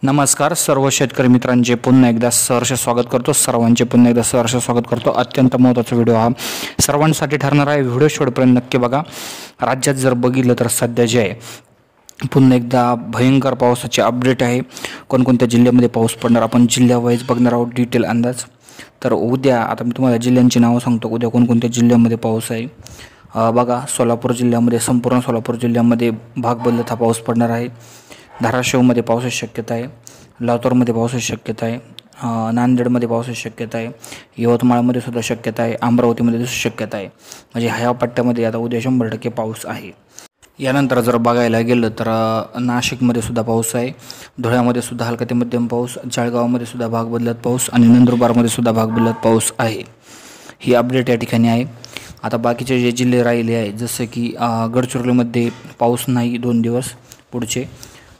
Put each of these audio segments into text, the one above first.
नमस्कार सर्व शेतकरी मित्रांचे पुन्हा एकदा सहर्ष स्वागत करतो। सर्वांचे पुन्हा एकदा सहर्ष स्वागत करतो। अत्यंत महत्त्वाचा व्हिडिओ हा सर्वांसाठी ठरणार आहे। व्हिडिओ शेवटपर्यंत नक्की बघा। राज्यात जर बघितलं तर सध्या जे आहे पुन्हा एकदा भयंकर पावसाचे अपडेट आहे। कोणकोणत्या जिल्ह्यामध्ये पाऊस पडणार आपण जिल्हा वाईज बघणार आहोत डिटेल अंदाज। तर उद्या आता मी तुम्हाला जिल्ह्यांची नावं सांगतो। उद्या कोणकोणत्या जिल्ह्यामध्ये पाऊस आहे बघा। सोलापूर जिल्ह्यामध्ये संपूर्ण सोलापूर जिल्ह्यामध्ये भाग बदलत हा पाऊस पडणार आहे। धाराशिवमध्ये पावसाची शक्यता आहे। लातूरमध्ये पावसाची शक्यता आहे। नांदेडमध्ये पावसाची शक्यता आहे। यवतमाळमध्ये सुद्धा शक्यता आहे। अमरावतीमध्ये शक्यता आहे। म्हणजे ह्या पट्ट्यामध्ये आता उद्या 100% पाऊस आहे। यानंतर जर बघायला गेलं तर नाशिकमध्ये सुद्धा पाऊस आहे। धुळ्यामध्ये सुद्धा हलका ते मध्यम पाऊस, जळगावमध्ये सुद्धा भाग बदलत पाऊस आणि नंदुरबारमध्ये सुद्धा भाग बदलत पाऊस आहे। ही अपडेट या ठिकाणी आहे। आता बाकीचे जे जिल्हे राहिले आहे जसे की गडचिरोलीमध्ये पाऊस नाही 2 दिवस पुढचे,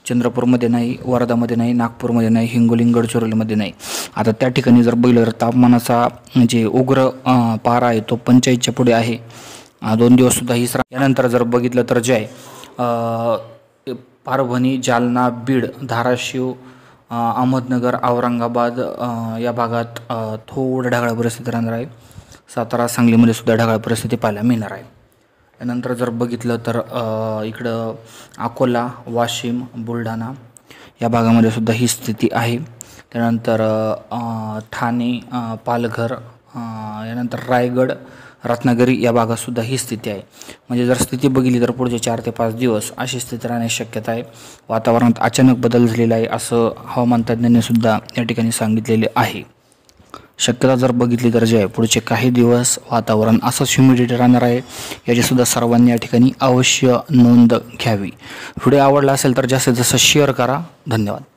चंद्रपूरमध्ये नाही, वर्धामध्ये नाही, नागपूरमध्ये नाही, हिंगोली गडचिरोलीमध्ये नाही। आता त्या ठिकाणी जर बघितलं तर तापमानाचा म्हणजे उग्र पारा आहे तो 45च्या पुढे आहे। 2 दिवस सुद्धा हीच यानंतर जर बघितलं तर जे आहे परभणी, जालना, बीड, धाराशिव, अहमदनगर, औरंगाबाद या भागात थोडं ढगाळ परिस्थिती राहणार आहे। सातारा, सांगलीमध्ये सुद्धा ढगाळ परिस्थिती पाहायला मिळणार आहे। त्यानंतर जर बघितलं तर इकडं अकोला, वाशिम, बुलढाणा या भागामध्ये सुद्धा ही स्थिती आहे। त्यानंतर ठाणे, पालघर, यानंतर रायगड, रत्नागिरी या भागात सुद्धा ही स्थिती आहे। म्हणजे जर स्थिती बघितली तर पुढचे 4 ते 5 दिवस अशी स्थिती राहण्याची शक्यता आहे। वातावरणात अचानक बदल झालेला आहे असं हवामान तज्ज्ञांनी सुद्धा या ठिकाणी सांगितलेले आहे। शक्यता जर बघितली तर जे आहे पुढचे काही दिवस वातावरण असंच ह्युमिडिटी राहणार आहे। याची सुद्धा सर्वांनी या ठिकाणी अवश्य नोंद घ्यावी। व्हिडिओ आवडला असेल तर जास्तीत जास्त शेअर करा। धन्यवाद।